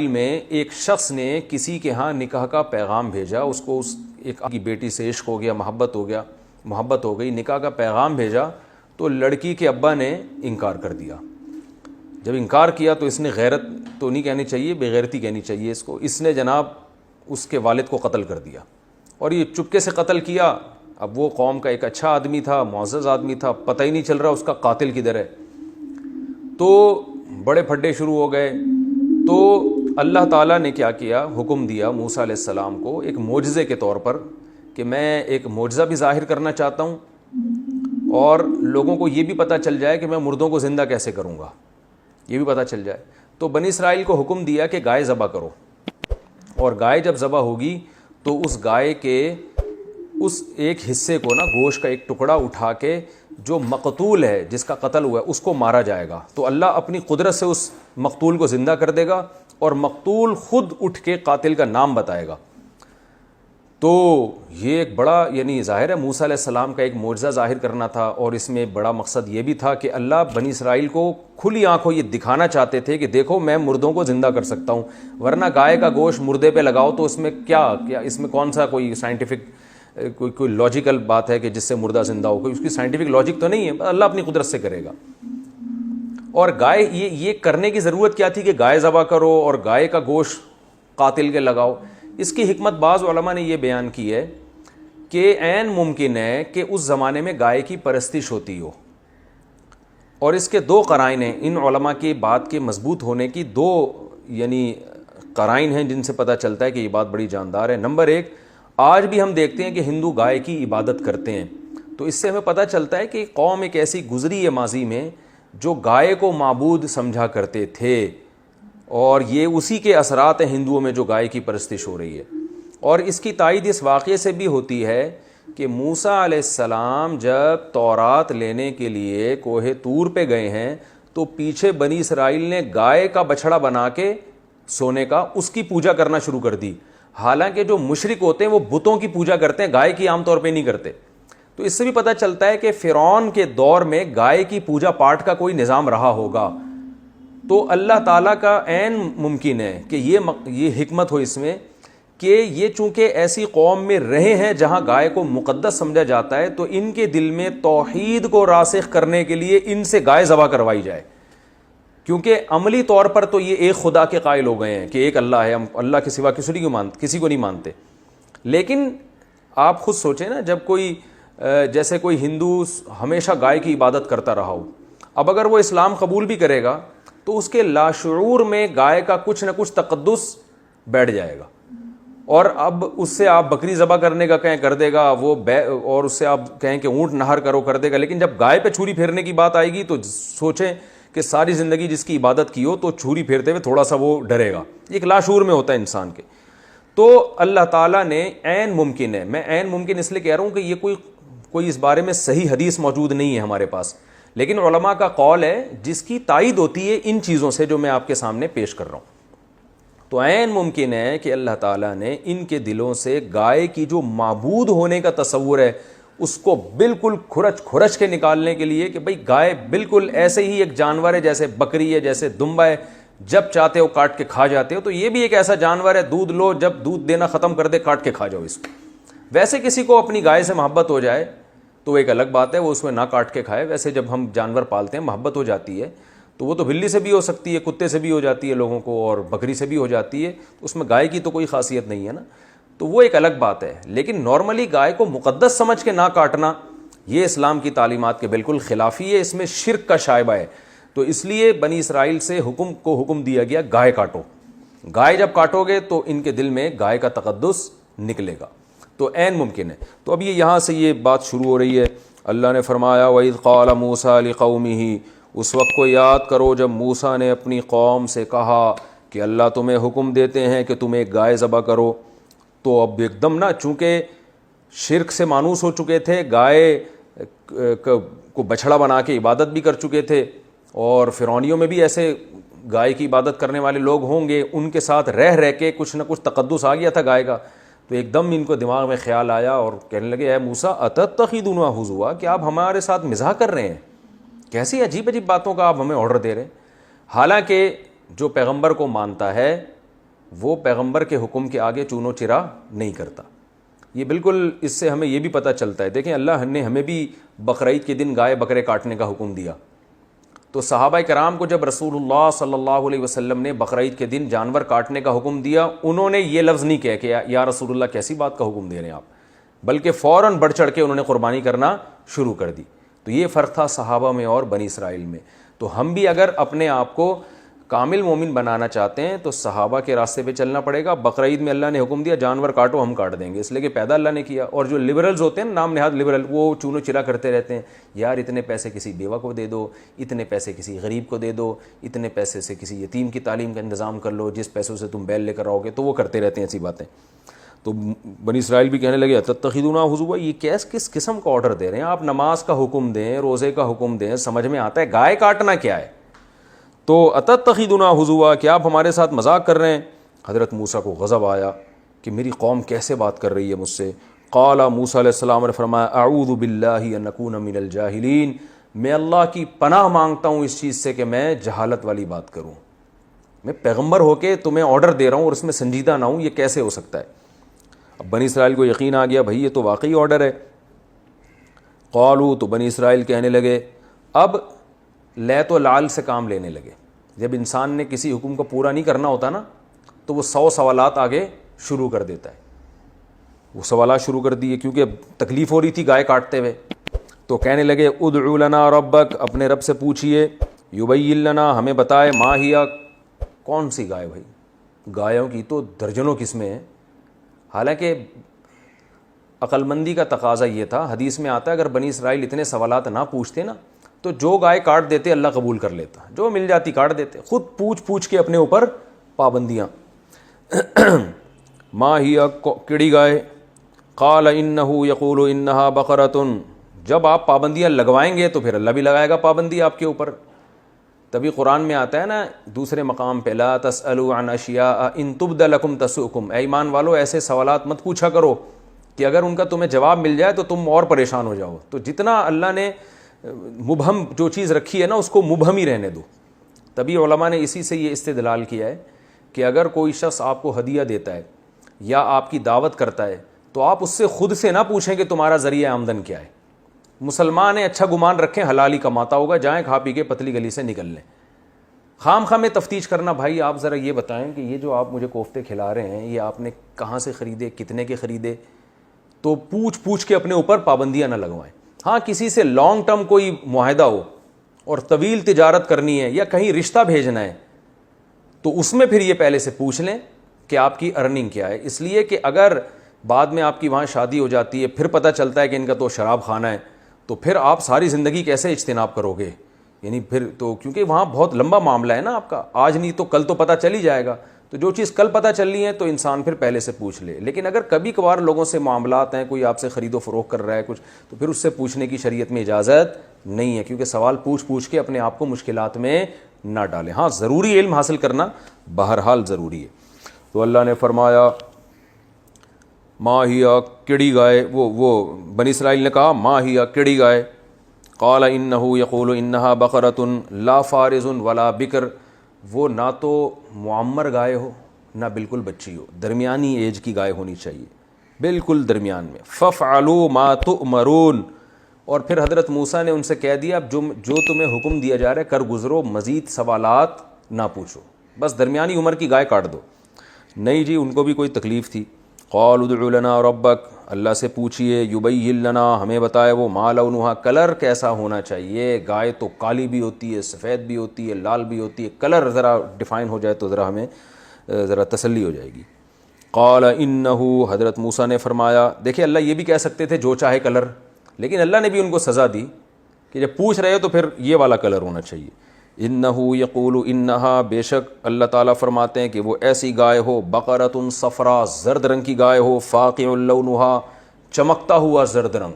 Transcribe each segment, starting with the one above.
میں ایک شخص نے کسی کے ہاں نکاح کا پیغام بھیجا، اس کو ایک کی بیٹی سے عشق ہو گیا، محبت ہو گئی، نکاح کا پیغام بھیجا، تو لڑکی کے ابا نے انکار کر دیا۔ جب انکار کیا تو اس نے غیرت تو نہیں کہنی چاہیے، بے غیرتی کہنی چاہیے اس نے جناب اس کے والد کو قتل کر دیا، اور یہ چپکے سے قتل کیا۔ اب وہ قوم کا ایک اچھا آدمی تھا، معزز آدمی تھا، پتہ ہی نہیں چل رہا اس کا قاتل کدھر ہے۔ تو بڑے پھڈے شروع ہو گئے۔ تو اللہ تعالیٰ نے کیا کیا، حکم دیا موسیٰ علیہ السلام کو ایک معجزے کے طور پر کہ میں ایک معجزہ بھی ظاہر کرنا چاہتا ہوں، اور لوگوں کو یہ بھی پتہ چل جائے کہ میں مردوں کو زندہ کیسے کروں گا، یہ بھی پتہ چل جائے۔ تو بنی اسرائیل کو حکم دیا کہ گائے ذبح کرو، اور گائے جب ذبح ہوگی تو اس گائے کے اس ایک حصے کو نا، گوشت کا ایک ٹکڑا اٹھا کے جو مقتول ہے، جس کا قتل ہوا ہے، اس کو مارا جائے گا، تو اللہ اپنی قدرت سے اس مقتول کو زندہ کر دے گا، اور مقتول خود اٹھ کے قاتل کا نام بتائے گا۔ تو یہ ایک بڑا، یعنی ظاہر ہے موسیٰ علیہ السلام کا ایک معجزہ ظاہر کرنا تھا، اور اس میں بڑا مقصد یہ بھی تھا کہ اللہ بنی اسرائیل کو کھلی آنکھوں یہ دکھانا چاہتے تھے کہ دیکھو میں مردوں کو زندہ کر سکتا ہوں، ورنہ گائے کا گوشت مردے پہ لگاؤ تو اس میں کیا اس میں کون سا کوئی سائنٹیفک کوئی لاجیکل بات ہے کہ جس سے مردہ زندہ ہو، کوئی اس کی سائنٹیفک لاجک تو نہیں ہے، اللہ اپنی قدرت سے کرے گا۔ اور گائے یہ کرنے کی ضرورت کیا تھی کہ گائے ذبح کرو اور گائے کا گوشت قاتل کے لگاؤ؟ اس کی حکمت بعض علماء نے یہ بیان کی ہے کہ عین ممکن ہے کہ اس زمانے میں گائے کی پرستش ہوتی ہو، اور اس کے دو قرائن ہیں، ان علماء کی بات کے مضبوط ہونے کی دو یعنی قرائن ہیں جن سے پتہ چلتا ہے کہ یہ بات بڑی جاندار ہے۔ نمبر ایک، آج بھی ہم دیکھتے ہیں کہ ہندو گائے کی عبادت کرتے ہیں، تو اس سے ہمیں پتہ چلتا ہے کہ قوم ایک ایسی گزری ہے ماضی میں جو گائے کو معبود سمجھا کرتے تھے، اور یہ اسی کے اثرات ہیں ہندوؤں میں جو گائے کی پرستش ہو رہی ہے۔ اور اس کی تائید اس واقعے سے بھی ہوتی ہے کہ موسیٰ علیہ السلام جب تورات لینے کے لیے کوہ طور پہ گئے ہیں تو پیچھے بنی اسرائیل نے گائے کا بچھڑا بنا کے سونے کا اس کی پوجا کرنا شروع کر دی، حالانکہ جو مشرک ہوتے ہیں وہ بتوں کی پوجا کرتے ہیں، گائے کی عام طور پہ نہیں کرتے۔ تو اس سے بھی پتہ چلتا ہے کہ فرعون کے دور میں گائے کی پوجا پاٹ کا کوئی نظام رہا ہوگا۔ تو اللہ تعالیٰ کا عین ممکن ہے کہ یہ حکمت ہو اس میں کہ یہ چونکہ ایسی قوم میں رہے ہیں جہاں گائے کو مقدس سمجھا جاتا ہے، تو ان کے دل میں توحید کو راسخ کرنے کے لیے ان سے گائے ذبح کروائی جائے، کیونکہ عملی طور پر تو یہ ایک خدا کے قائل ہو گئے ہیں کہ ایک اللہ ہے، ہم اللہ کے سوا کسی کو نہیں مانتے۔ لیکن آپ خود سوچیں نا، جب کوئی جیسے کوئی ہندو ہمیشہ گائے کی عبادت کرتا رہا ہو، اب اگر وہ اسلام قبول بھی کرے گا تو اس کے لاشعور میں گائے کا کچھ نہ کچھ تقدس بیٹھ جائے گا، اور اب اس سے آپ بکری ذبح کرنے کا کہیں کر دے گا وہ، اور اس سے آپ کہیں کہ اونٹ نہر کرو کر دے گا، لیکن جب گائے پہ چھری پھیرنے کی بات آئے گی تو سوچیں کہ ساری زندگی جس کی عبادت کی ہو تو چھری پھیرتے ہوئے تھوڑا سا وہ ڈرے گا، ایک لاشعور میں ہوتا ہے انسان کے۔ تو اللہ تعالیٰ نے عین ممکن ہے، میں عین ممکن اس لیے کہہ رہا ہوں کہ یہ کوئی اس بارے میں صحیح حدیث موجود نہیں ہے ہمارے پاس، لیکن علماء کا قول ہے جس کی تائید ہوتی ہے ان چیزوں سے جو میں آپ کے سامنے پیش کر رہا ہوں۔ تو عین ممکن ہے کہ اللہ تعالیٰ نے ان کے دلوں سے گائے کی جو معبود ہونے کا تصور ہے اس کو بالکل کھرچ کے نکالنے کے لیے کہ بھئی گائے بالکل ایسے ہی ایک جانور ہے جیسے بکری ہے، جیسے دمبا ہے، جب چاہتے ہو کاٹ کے کھا جاتے ہو، تو یہ بھی ایک ایسا جانور ہے، دودھ لو، جب دودھ دینا ختم کر دے کاٹ کے کھا جاؤ اس کو۔ ویسے کسی کو اپنی گائے سے محبت ہو جائے تو ایک الگ بات ہے، وہ اس میں نہ کاٹ کے کھائے۔ ویسے جب ہم جانور پالتے ہیں محبت ہو جاتی ہے تو وہ تو بلی سے بھی ہو سکتی ہے، کتے سے بھی ہو جاتی ہے لوگوں کو، اور بکری سے بھی ہو جاتی ہے، اس میں گائے کی تو کوئی خاصیت نہیں ہے نا، تو وہ ایک الگ بات ہے۔ لیکن نارملی گائے کو مقدس سمجھ کے نہ کاٹنا یہ اسلام کی تعلیمات کے بالکل خلافی ہے، اس میں شرک کا شائبہ ہے۔ تو اس لیے بنی اسرائیل سے حکم دیا گیا گائے کاٹو، گائے جب کاٹو گے تو ان کے دل میں گائے کا تقدس نکلے گا، تو عین ممکن ہے۔ تو اب یہاں سے یہ بات شروع ہو رہی ہے۔ اللہ نے فرمایا وَإِذْ قَالَ مُوسَىٰ لِقَوْمِهِ، اس وقت کو یاد کرو جب موسیٰ نے اپنی قوم سے کہا کہ اللہ تمہیں حکم دیتے ہیں کہ تم ایک گائے ذبح کرو۔ تو اب ایک دم نا، چونکہ شرک سے مانوس ہو چکے تھے، گائے کو بچھڑا بنا کے عبادت بھی کر چکے تھے، اور فرعونیوں میں بھی ایسے گائے کی عبادت کرنے والے لوگ ہوں گے، ان کے ساتھ رہ کے کچھ نہ کچھ تقدس آ گیا تھا گائے کا۔ تو ایک دم ان کو دماغ میں خیال آیا اور کہنے لگے اے موسیٰ اتتخذونہ ہزوا، کہ آپ ہمارے ساتھ مزاح کر رہے ہیں، کیسی عجیب عجیب باتوں کا آپ ہمیں آرڈر دے رہے ہیں۔ حالانکہ جو پیغمبر کو مانتا ہے وہ پیغمبر کے حکم کے آگے چونو چرا نہیں کرتا. یہ بالکل اس سے ہمیں یہ بھی پتہ چلتا ہے. دیکھیں اللہ نے ہمیں بھی بقرعید کے دن گائے بکرے کاٹنے کا حکم دیا, تو صحابہ کرام کو جب رسول اللہ صلی اللہ علیہ وسلم نے بقرعید کے دن جانور کاٹنے کا حکم دیا, انہوں نے یہ لفظ نہیں کہا کہ یا رسول اللہ کیسی بات کا حکم دے رہے ہیں آپ, بلکہ فوراً بڑھ چڑھ کے انہوں نے قربانی کرنا شروع کر دی. تو یہ فرق تھا صحابہ میں اور بنی اسرائیل میں. تو ہم بھی اگر اپنے آپ کو کامل مومن بنانا چاہتے ہیں تو صحابہ کے راستے پہ چلنا پڑے گا. بقرعید میں اللہ نے حکم دیا جانور کاٹو, ہم کاٹ دیں گے, اس لیے کہ پیدا اللہ نے کیا. اور جو لبرلز ہوتے ہیں نام نہاد لبرل, وہ چونو چرا کرتے رہتے ہیں, یار اتنے پیسے کسی بیوہ کو دے دو, اتنے پیسے کسی غریب کو دے دو, اتنے پیسے سے کسی یتیم کی تعلیم کا انتظام کر لو, جس پیسوں سے تم بیل لے کر آؤ گے. تو وہ کرتے رہتے ہیں ایسی باتیں. تو بنی اسرائیل بھی کہنے لگے تتخذون حضوا, یہ کس قسم کا آرڈر دے رہے ہیں آپ؟ نماز کا حکم دیں, روزے کا حکم دیں, سمجھ میں آتا ہے, گائے کاٹنا کیا ہے؟ تو اتتخذون حضوا, کہ آپ ہمارے ساتھ مذاق کر رہے ہیں. حضرت موسیٰ کو غضب آیا کہ میری قوم کیسے بات کر رہی ہے مجھ سے. قال موسیٰ علیہ السلام نے فرمایا اعوذ باللہ ان اکون من الجاہلین, میں اللہ کی پناہ مانگتا ہوں اس چیز سے کہ میں جہالت والی بات کروں. میں پیغمبر ہو کے تمہیں آرڈر دے رہا ہوں اور اس میں سنجیدہ نہ ہوں, یہ کیسے ہو سکتا ہے؟ اب بنی اسرائیل کو یقین آ گیا بھائی یہ تو واقعی آرڈر ہے. قالوا, تو بنی اسرائیل کہنے لگے, اب لیت و لال سے کام لینے لگے. جب انسان نے کسی حکم کو پورا نہیں کرنا ہوتا نا تو وہ 100 سوالات آگے شروع کر دیتا ہے. وہ سوالات شروع کر دیے کیونکہ تکلیف ہو رہی تھی گائے کاٹتے ہوئے. تو کہنے لگے ادعو لنا ربک, اپنے رب سے پوچھئے, یبین لنا, ہمیں بتائے, ما ہی, کون سی گائے بھائی؟ گایوں کی تو درجنوں قسمیں ہیں. حالانکہ عقل مندی کا تقاضا یہ تھا, حدیث میں آتا ہے اگر بنی اسرائیل اتنے سوالات نہ پوچھتے نا تو جو گائے کاٹ دیتے اللہ قبول کر لیتا, جو مل جاتی کاٹ دیتے. خود پوچھ کے اپنے اوپر پابندیاں. ما ہی, کیڑی گائے؟ قال انہ یقول انہا بقرۃ, جب آپ پابندیاں لگوائیں گے تو پھر اللہ بھی لگائے گا پابندی آپ کے اوپر. تبھی قرآن میں آتا ہے نا دوسرے مقام پہ, لا تسألوا عن اشیاء ان تبد لکم تسؤکم, اے ایمان والو ایسے سوالات مت پوچھا کرو کہ اگر ان کا تمہیں جواب مل جائے تو تم اور پریشان ہو جاؤ. تو جتنا اللہ نے مبہم جو چیز رکھی ہے نا اس کو مبہم ہی رہنے دو. تبھی علماء نے اسی سے یہ استدلال کیا ہے کہ اگر کوئی شخص آپ کو ہدیہ دیتا ہے یا آپ کی دعوت کرتا ہے تو آپ اس سے خود سے نہ پوچھیں کہ تمہارا ذریعہ آمدن کیا ہے. مسلمان ہیں, اچھا گمان رکھیں, حلال ہی کماتا ہوگا, جائیں کھا پی کے پتلی گلی سے نکل لیں. خام خواہ میں تفتیش کرنا, بھائی آپ ذرا یہ بتائیں کہ یہ جو آپ مجھے کوفتے کھلا رہے ہیں یہ آپ نے کہاں سے خریدے, کتنے کے خریدے. تو پوچھ کے اپنے اوپر پابندیاں نہ لگوائیں. ہاں کسی سے لانگ ٹرم کوئی معاہدہ ہو اور طویل تجارت کرنی ہے یا کہیں رشتہ بھیجنا ہے تو اس میں پھر یہ پہلے سے پوچھ لیں کہ آپ کی ارننگ کیا ہے. اس لیے کہ اگر بعد میں آپ کی وہاں شادی ہو جاتی ہے, پھر پتہ چلتا ہے کہ ان کا تو شراب خانہ ہے, تو پھر آپ ساری زندگی کیسے اجتناب کرو گے؟ یعنی پھر تو کیونکہ وہاں بہت لمبا معاملہ ہے نا آپ کا, آج نہیں تو کل تو پتہ چل ہی جائے گا. تو جو چیز کل پتہ چلنی ہے تو انسان پھر پہلے سے پوچھ لے. لیکن اگر کبھی کبھار لوگوں سے معاملات ہیں, کوئی آپ سے خرید و فروخت کر رہا ہے کچھ, تو پھر اس سے پوچھنے کی شریعت میں اجازت نہیں ہے, کیونکہ سوال پوچھ کے اپنے آپ کو مشکلات میں نہ ڈالیں. ہاں ضروری علم حاصل کرنا بہرحال ضروری ہے. تو اللہ نے فرمایا ما ہی کیڑی گائے, وہ بنی اسرائیل نے کہا ما ہی کیڑی گائے. قال انہ یقول انہا بقرۃ لا فارض ولا بکر, وہ نہ تو معمر گائے ہو نہ بالکل بچی ہو, درمیانی ایج کی گائے ہونی چاہیے, بالکل درمیان میں. فافعلوا ما تؤمرون, اور پھر حضرت موسیٰ نے ان سے کہہ دیا اب جو تمہیں حکم دیا جا رہا ہے کر گزرو, مزید سوالات نہ پوچھو, بس درمیانی عمر کی گائے کاٹ دو. نہیں جی, ان کو بھی کوئی تکلیف تھی. قالوا ادع لنا ربک, اللہ سے پوچھئے, یبین لنا, ہمیں بتائے وہ, ما لونہا, کلر کیسا ہونا چاہیے. گائے تو کالی بھی ہوتی ہے, سفید بھی ہوتی ہے, لال بھی ہوتی ہے, کلر ذرا ڈیفائن ہو جائے تو ذرا ہمیں ذرا تسلی ہو جائے گی. قال انہ, حضرت موسیٰ نے فرمایا, دیکھیں اللہ یہ بھی کہہ سکتے تھے جو چاہے کلر, لیکن اللہ نے بھی ان کو سزا دی کہ جب پوچھ رہے ہو تو پھر یہ والا کلر ہونا چاہیے. انہ یقول انہا, بے شک اللہ تعالیٰ فرماتے ہیں کہ وہ ایسی گائے ہو, بقرۃ صفرا, زرد رنگ کی گائے ہو, فاقع لونہا, چمکتا ہوا زرد رنگ,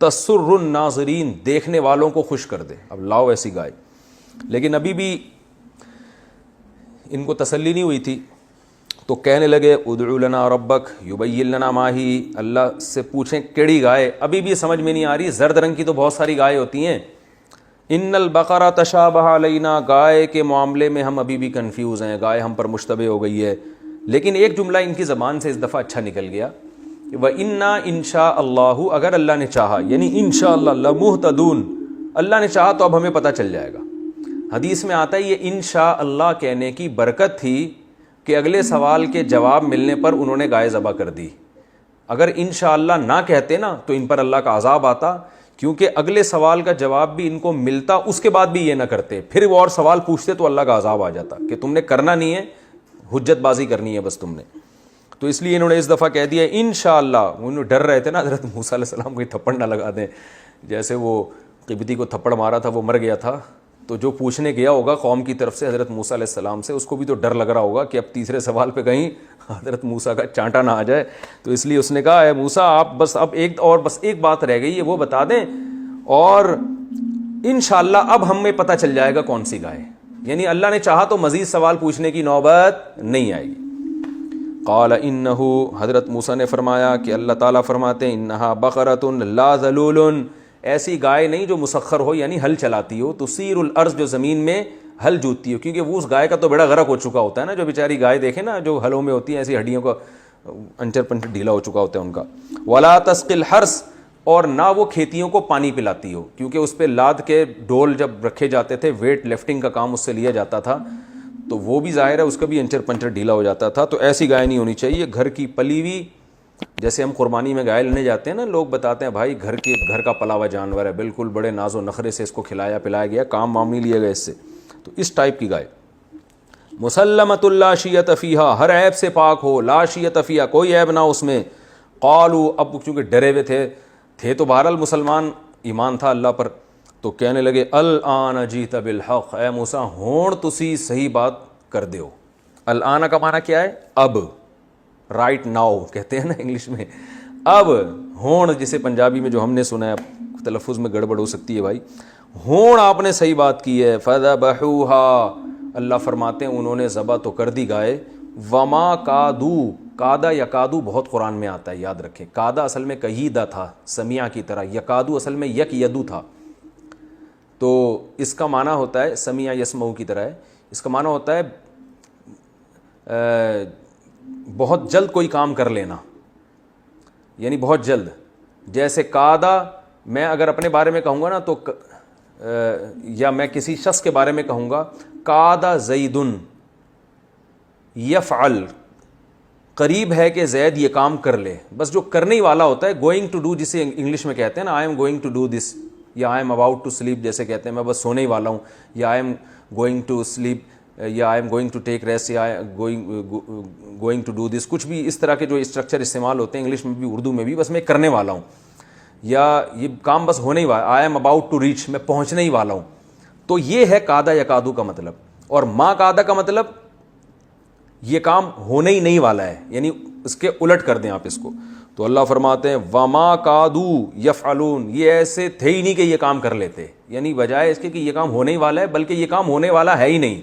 تسر الناظرین, دیکھنے والوں کو خوش کر دے. اب لاؤ ایسی گائے. لیکن ابھی بھی ان کو تسلی نہیں ہوئی تھی, تو کہنے لگے ادع لنا ربک یبین لنا ما ہی, اللہ سے پوچھیں کیڑی گائے. ابھی بھی سمجھ میں نہیں آ رہی, زرد رنگ کی تو بہت ساری گائے ہوتی ہیں, ان البقرہ تشابہ علینا، گائے کے معاملے میں ہم ابھی بھی کنفیوز ہیں، گائے ہم پر مشتبہ ہو گئی ہے. لیکن ایک جملہ ان کی زبان سے اس دفعہ اچھا نکل گیا، وَإِنَّا إِنشَاءَ اللَّهُ، اگر اللہ نے چاہا، یعنی انشاءاللہ لَمُهْتَدُونَ، اللہ نے چاہا تو اب ہمیں پتہ چل جائے گا. حدیث میں آتا ہے یہ انشاءاللہ کہنے کی برکت تھی کہ اگلے سوال کے جواب ملنے پر انہوں نے گائے ذبح کر دی. اگر انشاءاللہ نہ کہتے نا تو ان پر اللہ کا عذاب آتا، کیونکہ اگلے سوال کا جواب بھی ان کو ملتا، اس کے بعد بھی یہ نہ کرتے، پھر وہ اور سوال پوچھتے تو اللہ کا عذاب آ جاتا کہ تم نے کرنا نہیں ہے، حجت بازی کرنی ہے بس تم نے. تو اس لیے انہوں نے اس دفعہ کہہ دیا انشاءاللہ. انہوں ڈر رہے تھے نا حضرت موسیٰ علیہ السلام کوئی تھپڑ نہ لگا دیں، جیسے وہ قبطی کو تھپڑ مارا تھا، وہ مر گیا تھا، تو جو پوچھنے گیا ہوگا قوم کی طرف سے حضرت موسیٰ علیہ السلام سے، اس کو بھی تو ڈر لگ رہا ہوگا کہ اب تیسرے سوال پہ کہیں حضرت موسیٰ کا چانٹا نہ آ جائے. تو اس لیے اس نے کہا اے موسیٰ آپ بس اب ایک بات رہ گئی ہے وہ بتا دیں، اور انشاءاللہ اب ہمیں پتہ چل جائے گا کون سی گائے. یعنی اللہ نے چاہا تو مزید سوال پوچھنے کی نوبت نہیں آئے گی. قال انہو، حضرت موسیٰ نے فرمایا کہ اللہ تعالیٰ فرماتے ہیں انہا بقرۃ لا ذلول، ایسی گائے نہیں جو مسخر ہو، یعنی ہل چلاتی ہو، تثیر الارض، جو زمین میں ہل جوتتی ہو، کیونکہ وہ اس گائے کا تو بڑا غرق ہو چکا ہوتا ہے نا، جو بیچاری گائے دیکھیں نا جو ہلوں میں ہوتی ہیں، ایسی ہڈیوں کا انچر پنچر ڈھیلا ہو چکا ہوتا ہے ان کا. ولا تسقی الحرث، اور نہ وہ کھیتیوں کو پانی پلاتی ہو، کیونکہ اس پہ لاد کے ڈول جب رکھے جاتے تھے، ویٹ لفٹنگ کا کام اس سے لیا جاتا تھا، تو وہ بھی ظاہر ہے اس کا بھی انچر پنچر ڈھیلا ہو جاتا تھا. تو ایسی گائے نہیں ہونی چاہیے، گھر کی پلی ہوئی. جیسے ہم قربانی میں گائے لینے جاتے ہیں نا، لوگ بتاتے ہیں بھائی گھر کا پلا ہوا جانور ہے، بالکل بڑے ناز و نخرے سے اس کو کھلایا پلایا گیا، کام وام نہیں لیا گیا اس سے. تو اس ٹائپ کی گائے مسلمۃ لا شیۃ فیہا، ہر عیب سے پاک ہو، لا شیۃ فیہا، کوئی عیب نہ اس میں. قالوا، اب چونکہ ڈرے ہوئے تھے تو بہرحال مسلمان، ایمان تھا اللہ پر، تو کہنے لگے الآن جیت بالحق، اے موسیٰ ہون تسی صحیح بات کر دیو. الآن کا معنی کیا ہے؟ اب، رائٹ ناؤ کہتے ہیں نا انگلش میں. اب ہون، جسے پنجابی میں جو ہم نے سنا ہے، تلفظ میں گڑبڑ ہو سکتی ہے بھائی، ہون آپ نے صحیح بات کی ہے. فذبحوها، اللہ فرماتے ہیں انہوں نے ذبح تو کر دی گائے. وما کادو، کادا یکادو بہت قرآن میں آتا ہے، یاد رکھیں. کادا اصل میں کہیدہ تھا سمیع کی طرح، یکادو اصل میں یک یدو تھا. تو اس کا معنی ہوتا ہے سمیع یسمعو کی طرح ہے، اس کا معنی ہوتا ہے بہت جلد کوئی کام کر لینا، یعنی بہت جلد. جیسے کادا، میں اگر اپنے بارے میں کہوں گا نا تو یا میں کسی شخص کے بارے میں کہوں گا کادا زیدن یفعل، قریب ہے کہ زید یہ کام کر لے. بس جو کرنے والا ہوتا ہے، گوئنگ ٹو ڈو، جسے انگلش میں کہتے ہیں نا I am going to do this, یا I am about to sleep جیسے کہتے ہیں، میں بس سونے ہی والا ہوں، یا I am going to sleep, یا I am going to take rest, یا گوئنگ ٹو ڈو دس. کچھ بھی اس طرح کے جو اسٹرکچر استعمال ہوتے ہیں انگلش میں بھی اردو میں بھی، بس میں کرنے والا ہوں، یا یہ کام بس ہونے ہی والا، I am about to reach, میں پہنچنے ہی والا ہوں. تو یہ ہے کادا یکادو کا مطلب. اور ما کادا کا مطلب یہ کام ہونے ہی نہیں والا ہے، یعنی اس کے الٹ کر دیں آپ اس کو. تو اللہ فرماتے ہیں وما کادو یفعلون، یہ ایسے تھے ہی نہیں کہ یہ کام کر لیتے، یعنی بجائے اس کے کہ یہ کام ہونے ہی والا ہے، بلکہ یہ کام ہونے والا ہے ہی نہیں.